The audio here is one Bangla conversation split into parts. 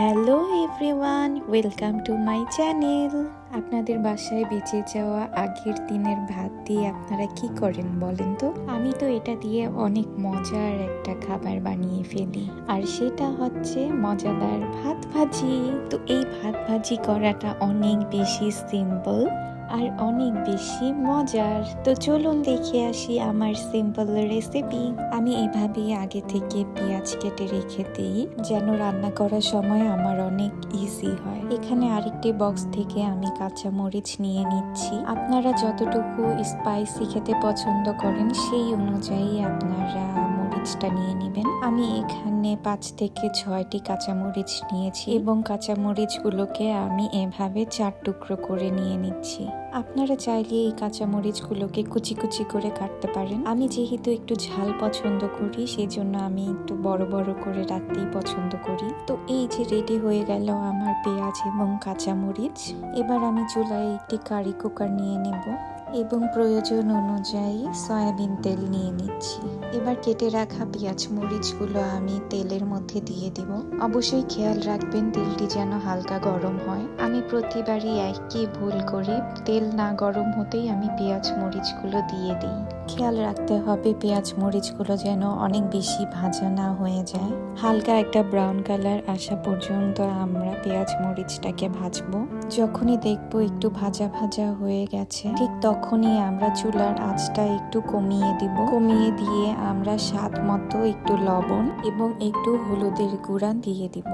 Hello everyone, welcome to my channel. আপনাদের বাসায় বেঁচে যাওয়া আগের দিনের ভাত দিয়ে আপনারা কি করেন বলেন তো? আমি তো এটা দিয়ে অনেক মজার একটা খাবার বানিয়ে ফেলি, আর সেটা হচ্ছে মজাদার ভাত ভাজি। তো এই ভাত ভাজি করাটা অনেক বেশি সিম্পল আর অনেক বেশি মজার। তো চলুন দেখে আসি আমার সিম্পল রেসিপি। আমি এভাবেই আগে থেকে পেঁয়াজ কেটে রেখে দিই, যেন রান্না করার সময় আমার অনেক ইজি হয়। এখানে আরেকটি বক্স থেকে আমি কাঁচা মরিচ নিয়ে নিচ্ছি। আপনারা যতটুকু স্পাইসি খেতে পছন্দ করেন সেই অনুযায়ী আপনারা মরিচটা নিয়ে নেবেন। আমি এখানে 5 থেকে 6টি কাঁচামরিচ নিয়েছি এবং কাঁচামরিচগুলোকে আমি এভাবে 4 টুকরো করে নিয়ে নিচ্ছি। আপনারা চাইলে এই কাঁচামরিচগুলোকে কুচি কুচি করে কাটতে পারেন। আমি যেহেতু একটু ঝাল পছন্দ করি, সেই জন্য আমি একটু বড় বড় করে রাখতেই পছন্দ করি। তো এই যে রেডি হয়ে গেল আমার পেঁয়াজ এবং কাঁচামরিচ। এবার আমি চুলায় একটি কারি কুকার নিয়ে নেব এবং প্রয়োজন অনুযায়ী সয়াবিন তেল নিয়ে নিচ্ছি। এবার কেটে রাখা পেঁয়াজ মরিচগুলো আমি তেলের মধ্যে দিয়ে দিব। অবশ্যই খেয়াল রাখবেন তেলটি যেন হালকা গরম হয়। আমি প্রতিবারই একই ভুল করি, তেল না গরম হতেই আমি পেঁয়াজ মরিচগুলো দিয়ে দিই। খেয়াল রাখতে হবে পেঁয়াজ মরিচগুলো যেন অনেক বেশি ভাজা না হয়ে যায়। হালকা একটা ব্রাউন কালার আসা পর্যন্ত আমরা পেঁয়াজ মরিচটাকে ভাজবো। যখনই দেখবো একটু ভাজা ভাজা হয়ে গেছে, ঠিক তখনই আমরা চুলার আঁচটা একটু কমিয়ে দিব। কমিয়ে দিয়ে আমরা স্বাদ মতো একটু লবণ এবং একটু হলুদের গুঁড়া দিয়ে দিব।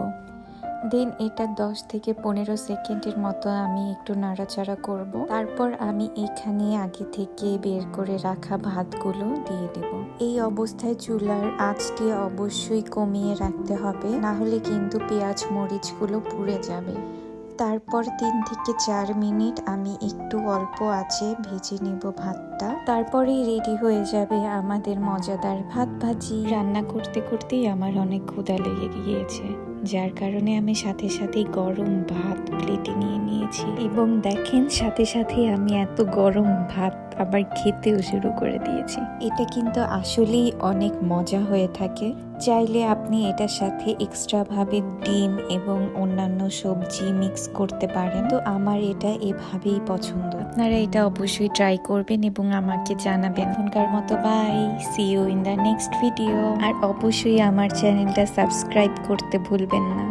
দেন এটা 10 থেকে 15 সেকেন্ডের মতো আমি একটু নাড়াচাড়া করব। তারপর আমি এখানে আগে থেকে বের করে রাখা ভাতগুলো দিয়ে দেব। এই অবস্থায় চুলার আঁচটি অবশ্যই কমিয়ে রাখতে হবে, না হলে কিন্তু পেঁয়াজ মরিচগুলো পুড়ে যাবে। তারপর 3 থেকে 4 মিনিট আমি একটু অল্প আঁচে ভেজে নেব ভাতটা। তারপরেই রেডি হয়ে যাবে আমাদের মজাদার ভাত ভাজি। রান্না করতে করতেই আমার অনেক ক্ষুধা লেগে গিয়েছে, যার কারণে আমি সাথে সাথে গরম ভাত প্লেটে নিয়ে নিয়েছি এবং দেখেন সাথে সাথে আমি এত গরম ভাত আবার খেতেও শুরু করে দিয়েছি। এটা কিন্তু আসলেই অনেক মজা হয়ে থাকে। চাইলে আপনি এটার সাথে এক্সট্রা ভাবে ডিম এবং অন্যান্য সবজি মিক্স করতে পারেন। তো আমার এটা এভাবেই পছন্দ। আপনারা এটা অবশ্যই ট্রাই করবেন এবং আমাকে জানাবেন। এখনকার মতো bye, see you in the next video. আর অবশ্যই আমার চ্যানেলটা সাবস্ক্রাইব করতে ভুলবেন না।